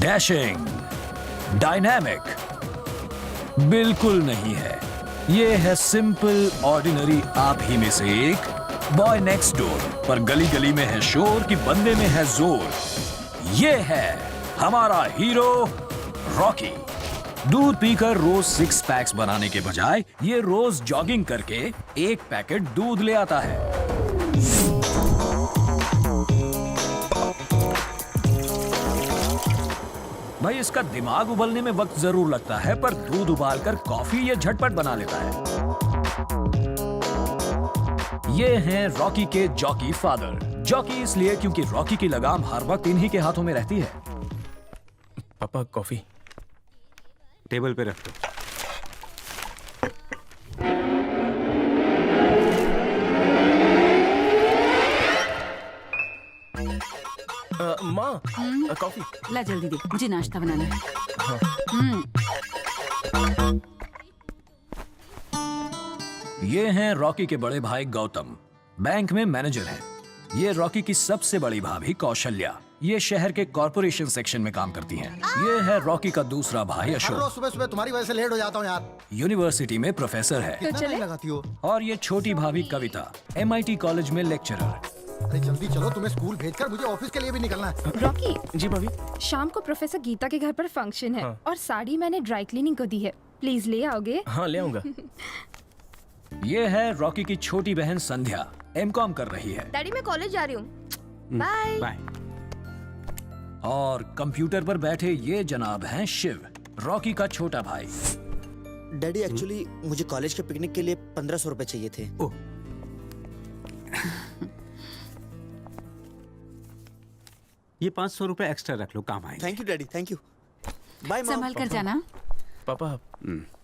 Dashing, dynamic बिल्कुल नहीं है। ये है सिंपल ऑर्डिनरी आप ही में से एक बॉय नेक्स्ट डोर, पर गली गली में है शोर कि बंदे में है जोर। ये है हमारा हीरो रॉकी। दूध पीकर रोज 6 पैक्स बनाने के बजाय ये रोज जॉगिंग करके 1 पैकेट दूध ले आता है। भाई इसका दिमाग उबलने में वक्त जरूर लगता है, पर दूध उबालकर कॉफी ये झटपट बना लेता है। ये हैं रॉकी के जॉकी फादर। जॉकी इसलिए क्योंकि रॉकी की लगाम हर वक्त इन्हीं के हाथों में रहती है। पापा कॉफी टेबल पे रख दो। माँ कॉफी ला जल्दी दे, मुझे नाश्ता बनाना है। ये हैं रॉकी के बड़े भाई गौतम, बैंक में मैनेजर हैं। ये रॉकी की सबसे बड़ी भाभी कौशल्या, ये शहर के कॉर्पोरेशन सेक्शन में काम करती हैं। ये है रॉकी का दूसरा भाई अशोक, रोज सुबह सुबह तुम्हारी वजह से लेट हो जाता हूँ यार। यूनिवर्सिटी में प्रोफेसर है। कितना टाइम लगाती हो? और ये छोटी भाभी कविता, MIT कॉलेज में लेक्चरर। अरे जल्दी चलो, तुम्हें स्कूल भेजकर मुझे ऑफिस के लिए भी निकलना है। रॉकी जी भाभी। शाम को प्रोफेसर गीता के घर पर फंक्शन है और साड़ी मैंने ड्राई क्लीनिंग को दी है, प्लीज ले आओगे? हाँ ले आऊंगा। ये है रॉकी की छोटी बहन संध्या, MCOM कर रही है। डैडी मैं कॉलेज जा रही हूँ, बाय बाय। और कंप्यूटर पर बैठे ये जनाब हैं शिव, रॉकी का छोटा भाई। डैडी एक्चुअली मुझे कॉलेज के पिकनिक के लिए 1500 रुपए चाहिए थे। ओह, ये 500 रुपए एक्स्ट्रा रख लो, काम आएंगे। Thank you daddy, thank you. Bye mom. संभल कर जाना। पापा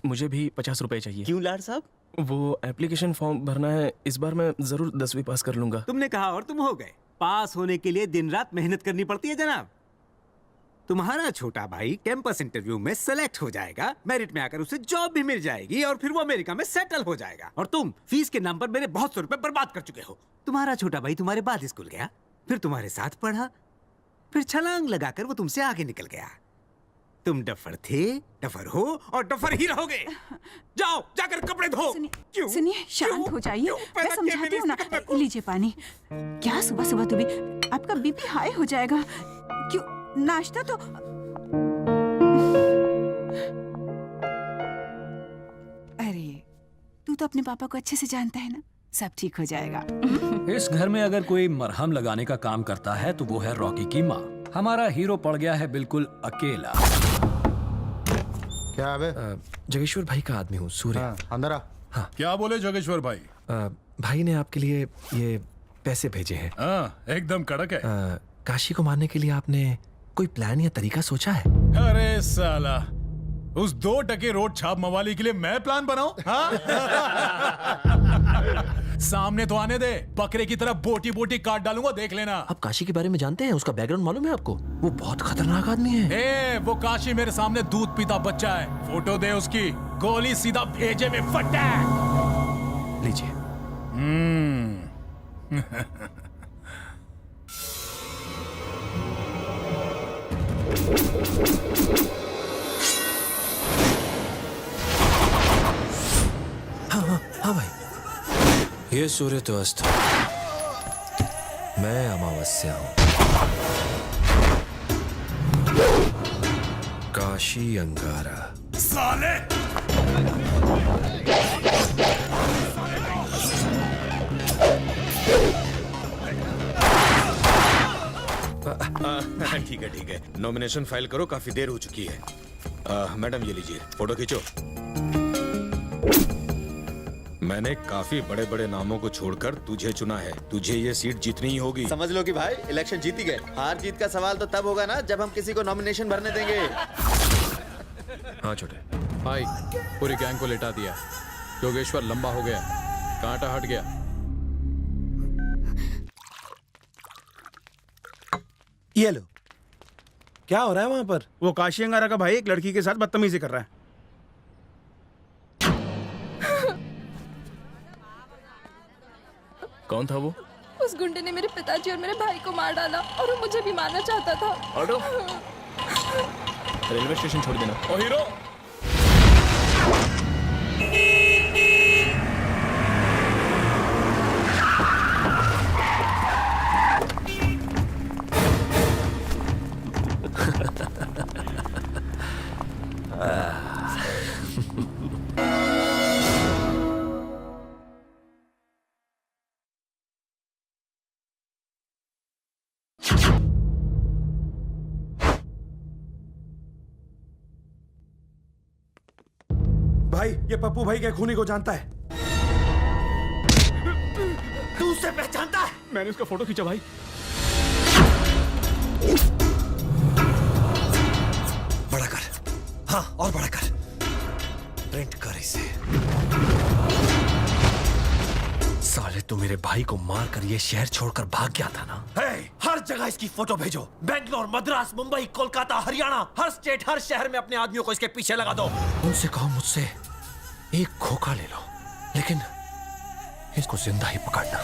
मुझे भी 50 रुपए चाहिए। क्यों लाड साहब? वो एप्लीकेशन फॉर्म भरना है, इस बार मैं जरूर 10वीं पास कर लूंगा। तुमने कहा और तुम हो गए। पास होने के लिए दिन रात मेहनत करनी पड़ती है जनाब। तुम्हारा छोटा भाई कैंपस इंटरव्यू में सेलेक्ट हो जाएगा, मेरिट में आकर उसे जॉब भी मिल जाएगी और फिर वो अमेरिका में सेटल हो जाएगा। और तुम फीस के नाम पर मेरे बहुत से रुपए बर्बाद कर चुके हो। तुम्हारा छोटा भाई तुम्हारे बाद स्कूल गया, फिर तुम्हारे साथ पढ़ा, फिर छलांग लगाकर वो तुमसे आगे निकल गया। तुम डफर थे, डफर हो और डफर ही रहोगे। जाओ जाकर कपड़े धो। सुनिए, शांत हो जाइए, मैं समझाती हूँ ना। लीजिए पानी। क्या सुबह सुबह तो भी आपका बीपी हाई हो जाएगा। क्यों, नाश्ता तो। अरे तू तो अपने पापा को अच्छे से जानता है ना, सब ठीक हो जाएगा। इस घर में अगर कोई मरहम लगाने का काम करता है तो वो है रॉकी की माँ। हमारा हीरो पड़ गया है बिल्कुल अकेला। क्या है बे? जगेश्वर भाई का आदमी हूँ, सूर्य। अंदर आ। क्या बोले जोगेश्वर भाई? भाई ने आपके लिए ये पैसे भेजे हैं। एकदम कड़क है। काशी को मारने के लिए आपने कोई प्लान या तरीका सोचा है? अरे साला, उस 2 टके रोड छाप मवाली के लिए मैं प्लान बनाऊं? सामने तो आने दे, बकरे की तरह बोटी बोटी काट डालूंगा, देख लेना। आप काशी के बारे में जानते हैं? उसका बैकग्राउंड मालूम है आपको? वो बहुत खतरनाक आदमी है। वो काशी मेरे सामने दूध पीता बच्चा है। फोटो दे उसकी, गोली सीधा भेजे में फटाक। लीजिए। हाँ भाई। ये सूर्य तो अस्त, मैं अमावस्या हूं। काशी अंगारा। साले ठीक है, नॉमिनेशन फाइल करो, काफी देर हो चुकी है। मैडम ये लीजिए, फोटो खींचो। मैंने काफी बड़े बड़े नामों को छोड़कर तुझे चुना है, तुझे ये सीट जीतनी ही होगी। समझ लो कि भाई इलेक्शन जीत ही गए। हार जीत का सवाल तो तब होगा ना जब हम किसी को नॉमिनेशन भरने देंगे। हाँ छोटे भाई, पूरी गैंग को लेटा दिया। योगेश्वर लंबा हो गया, कांटा हट गया। ये लो। क्या हो रहा है वहां पर? वो काशी अंगारा का भाई एक लड़की के साथ बदतमीजी कर रहा है। कौन था वो? उस गुंडे ने मेरे पिताजी और मेरे भाई को मार डाला और वो मुझे भी मारना चाहता था। ऑटो। रेलवे स्टेशन छोड़ देना। ओ हीरो, भाई ये पप्पू भाई के खूनी को जानता है। तू उसे पहचानता है? मैंने उसका फोटो खींचा भाई। बड़ा कर, हाँ और बड़ा कर, प्रिंट कर इसे। साले तू मेरे भाई को मार कर ये शहर छोड़कर भाग गया था ना? हर जगह इसकी फोटो भेजो। बेंगलोर, मद्रास, मुंबई, कोलकाता, हरियाणा, हर स्टेट, हर शहर में अपने आदमियों को इसके पीछे लगा दो। उनसे कहो मुझसे एक खोखा ले लो, लेकिन इसको जिंदा ही पकड़ना।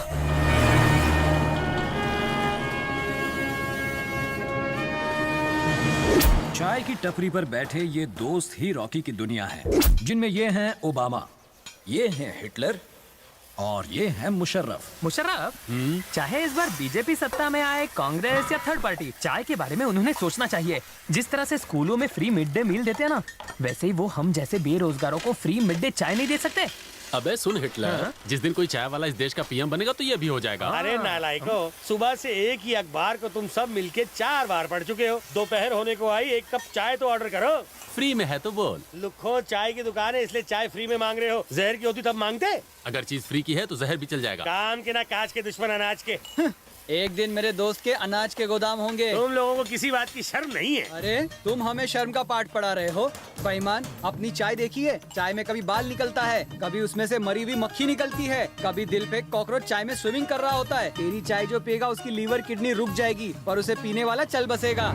चाय की टपरी पर बैठे ये दोस्त ही रॉकी की दुनिया है, जिनमें ये हैं ओबामा, ये हैं हिटलर और ये हैं मुशर्रफ। मुशर्रफ चाहे इस बार बीजेपी सत्ता में आए, कांग्रेस या थर्ड पार्टी, चाय के बारे में उन्होंने सोचना चाहिए। जिस तरह से स्कूलों में फ्री मिड डे मील देते हैं ना, वैसे ही वो हम जैसे बेरोजगारों को फ्री मिड डे चाय नहीं दे सकते। अबे सुन हिटलर, जिस दिन कोई चाय वाला इस देश का पीएम बनेगा तो ये भी हो जाएगा। अरे नालायको, सुबह से एक ही अखबार को तुम सब मिलके 4 बार पढ़ चुके हो। दोपहर होने को आई, एक कप चाय तो ऑर्डर करो। फ्री में है तो बोल। लुखो चाय की दुकान है, इसलिए चाय फ्री में मांग रहे हो। जहर की होती तब मांगते। अगर चीज फ्री की है तो जहर भी चल जाएगा। काम के ना काज के दुश्मन अनाज के। एक दिन मेरे दोस्त के अनाज के गोदाम होंगे। तुम लोगों को किसी बात की शर्म नहीं है। अरे तुम हमें शर्म का पाठ पढ़ा रहे हो। बेईमान, अपनी चाय देखिए, चाय में कभी बाल निकलता है, कभी उसमें से मरी हुई मक्खी निकलती है, कभी दिल पे कॉकरोच चाय में स्विमिंग कर रहा होता है। तेरी चाय जो पिएगा उसकी लीवर किडनी रुक जाएगी, पर उसे पीने वाला चल बसेगा।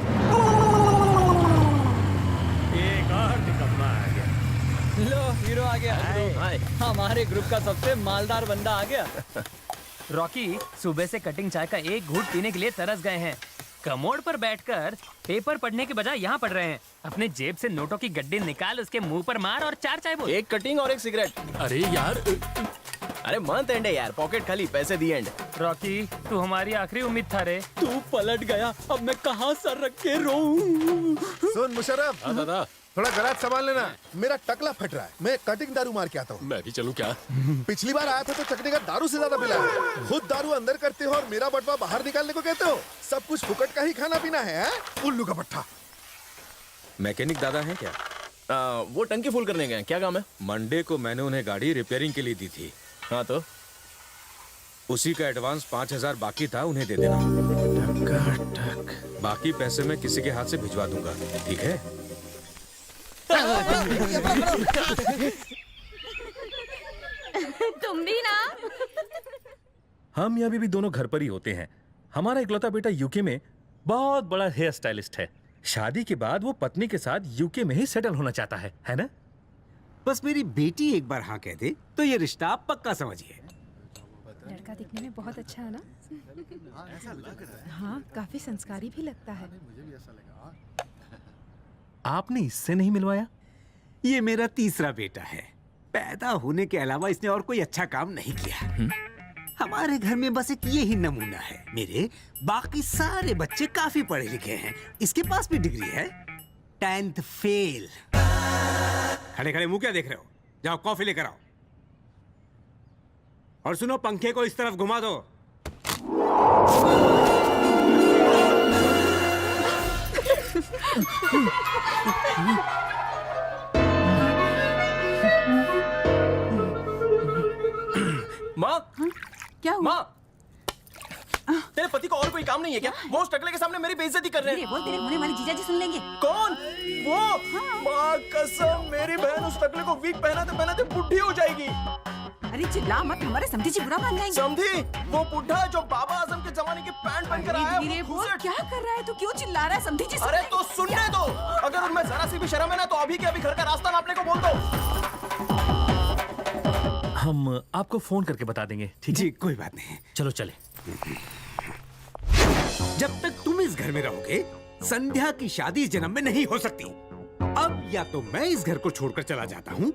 एक और निकम्मा आ गया। लो हीरो आ गया। हमारे ग्रुप का सबसे मालदार बंदा आ गया। रॉकी सुबह से कटिंग चाय का एक घूंट पीने के लिए तरस गए हैं। कमोड पर बैठकर पेपर पढ़ने के बजाय यहाँ पढ़ रहे हैं। अपने जेब से नोटों की गड्डी निकाल, उसके मुंह पर मार और 4 चाय बोल। एक कटिंग और एक सिगरेट। अरे यार, अरे मंथ एंड है यार, पॉकेट खाली, पैसे दी एंड। रॉकी तू हमारी आखिरी उम्मीद था रे। तू पलट गया, अब मैं कहाँ सर रख के रोऊं? सुन मुशर्रफ, दादा थोड़ा गराज संभाल लेना, मेरा टकला फट रहा है। मैं कटिंग दारू मार के आता हूँ। मैं भी चलूं क्या? पिछली बार आया था तो चकने का दारू से ज्यादा मिला है। खुद दारू अंदर करते हो और मेरा बटवा बाहर निकालने को कहते हो। सब कुछ फुकट का ही खाना पीना है। उल्लू का पट्टा। मैकेनिक दादा हैं क्या? वो टंकी फुल करने गए। क्या काम है? मंडे को मैंने उन्हें गाड़ी रिपेयरिंग के लिए दी थी। हाँ तो उसी का एडवांस 5000 बाकी था, उन्हें दे देना। बाकी पैसे मैं किसी के हाथ से भिजवा दूंगा, ठीक है? तुम भी ना। हम यहाँ भी दोनों घर पर ही होते हैं। हमारा इकलौता बेटा यूके में बहुत बड़ा हेयर स्टाइलिस्ट है। शादी के बाद वो पत्नी के साथ यूके में ही सेटल होना चाहता है ना? बस मेरी बेटी एक बार हाँ कह दे तो ये रिश्ता आप पक्का समझिए। लड़का दिखने में बहुत अच्छा है ना? हाँ, काफी संस्कारी भी लगता है। आपने इससे नहीं मिलवाया? ये मेरा तीसरा बेटा है। पैदा होने के अलावा इसने और कोई अच्छा काम नहीं किया। हमारे घर में बस एक ये ही नमूना है। मेरे बाकी सारे बच्चे काफी पढ़े लिखे हैं। इसके पास भी डिग्री है, 10th फेल। खड़े खड़े मुंह क्या देख रहे हो? जाओ कॉफी लेकर आओ। और सुनो, पंखे को इस तरफ घुमा दो। माँ, क्या हुआ? माँ, तेरे पति को और कोई काम नहीं है क्या? वो उस टकले के सामने मेरी बेइज्जती कर रहे हैं। बोल, तेरे होने वाले जीजाजी सुन लेंगे। कौन? वो? माँ कसम, मेरी बहन उस टकले को वीक पहनाते बुढ़ी हो जाएगी। अरे चिल्ला मत, हमारे समधी जी बुरा मान जाएंगे। समधी? वो बुढ़ा जो बाबा आजम के जमाने की पैंट पहनकर आया है, वो बोल, क्या कर रहा है तू? क्यों चिल्ला रहा है? समधी जी अरे तो सुनने दो। अगर उनमें जरा सी भी शर्म है ना तो अभी के अभी घर का रास्ता नापने को बोल दो। हम आपको फोन करके बता देंगे, ठीक है? जी कोई बात नहीं। चलो चले। जब तक तुम इस घर में रहोगे, संध्या की शादी इस जन्म में नहीं हो सकती। अब या तो मैं इस घर को छोड़कर चला जाता हूँ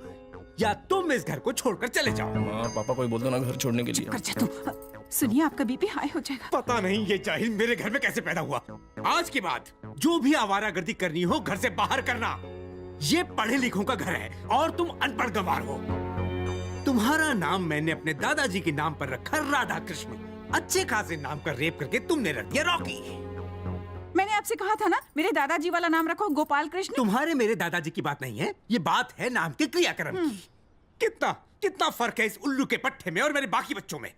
या तुम इस घर को छोड़कर चले जाओ। माँ पापा कोई बोल दो ना घर छोड़ने के लिए। कर जा तू। सुनिए आपका बीपी हाई हो जाएगा। पता नहीं ये जाहिल मेरे घर में कैसे पैदा हुआ। आज के बाद जो भी आवारागर्दी करनी हो घर से बाहर करना। ये पढ़े लिखों का घर है और तुम अनपढ़ गंवार हो। तुम्हारा नाम मैंने अपने दादाजी के नाम पर रखा राधा कृष्ण। अच्छे खासे नाम का रेप करके तुमने रख दिया रॉकी। मैंने आपसे कहा था ना मेरे दादाजी वाला नाम रखो गोपाल कृष्ण। तुम्हारे मेरे दादाजी की बात नहीं है, ये बात है नाम के क्रियाक्रम की। कितना कितना फर्क है इस उल्लू के पट्टे में और मेरे बाकी बच्चों में।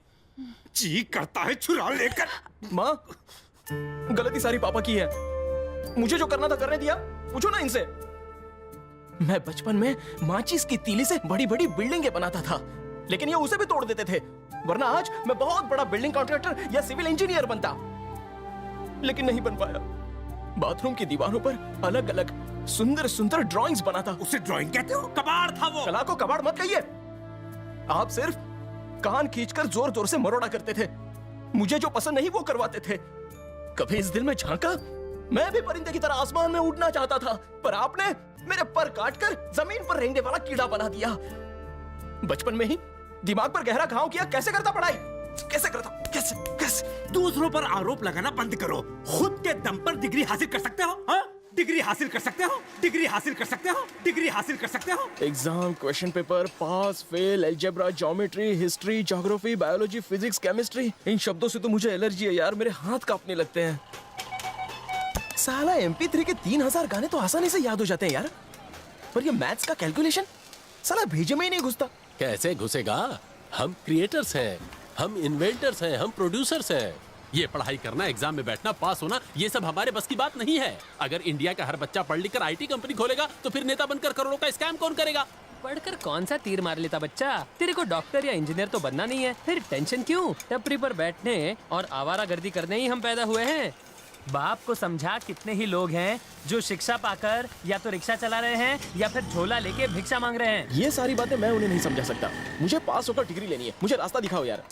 जी करता है छुरा लेकर। माँ गलती सारी पापा की है। मुझे जो करना था करने दिया। पूछो ना इनसे। मैं बचपन में माचिस की तीली से बड़ी बड़ी बिल्डिंगें बनाता था, लेकिन ये उसे भी तोड़ देते थे। वरना आज मैं बहुत बड़ा बिल्डिंग कॉन्ट्रैक्टर या सिविल इंजीनियर बनता, लेकिन नहीं बन पाया। बाथरूम की दीवारों पर अलग अलग सुंदर सुंदर ड्राइंग्स बनाता। उसे ड्राइंग कहते हो? कबाड़ था वो। कला को कबाड़ मत कहिए। आप सिर्फ कान खींचकर जोर जोर से मरोड़ा करते थे। मुझे जो पसंद नहीं वो करवाते थे। कभी इस दिल में झांका मैं भी परिंदे की तरह आसमान में उड़ना चाहता था, पर आपने मेरे पर काटकर जमीन पर रेंगने वाला कीड़ा बना दिया। बचपन में ही दिमाग पर गहरा घाव किया। कैसे करता पढ़ाई? कैसे करता? कैसे कैसे? दूसरों पर आरोप लगाना बंद करो। खुद के दम पर डिग्री हासिल कर सकते हो? हाँ? डिग्री हासिल कर सकते हो? डिग्री हासिल कर सकते हो? डिग्री हासिल कर सकते हो? Exam, question paper, pass fail, algebra, geometry, history, geography, biology, physics, chemistry, इन शब्दों से तो मुझे एलर्जी है यार। मेरे हाथ कांपने लगते हैं। साला MP3 के 3000 गाने तो आसानी से याद हो जाते हैं यार, पर ये मैथ्स का कैलकुलेशन साला भेजे में ही नहीं घुसता। कैसे घुसेगा? हम क्रिएटर्स हैं, हम इन्वेंटर्स हैं, हम प्रोड्यूसर्स हैं। ये पढ़ाई करना, एग्जाम में बैठना, पास होना, ये सब हमारे बस की बात नहीं है। अगर इंडिया का हर बच्चा पढ़ लिख कर IT कंपनी खोलेगा तो फिर नेता बनकर करोड़ों का स्कैम कौन करेगा? पढ़कर कौन सा तीर मार लेता बच्चा? तेरे को डॉक्टर या इंजीनियर तो बनना नहीं है, फिर टेंशन क्यों? टपरी पर बैठने और आवारागर्दी करने ही हम पैदा हुए हैं। बाप को समझा कितने ही लोग हैं जो शिक्षा पाकर या तो रिक्शा चला रहे हैं या फिर झोला लेके भिक्षा मांग रहे हैं। ये सारी बातें मैं उन्हें नहीं समझा सकता। मुझे पास होकर डिग्री लेनी है। मुझे रास्ता दिखाओ यार।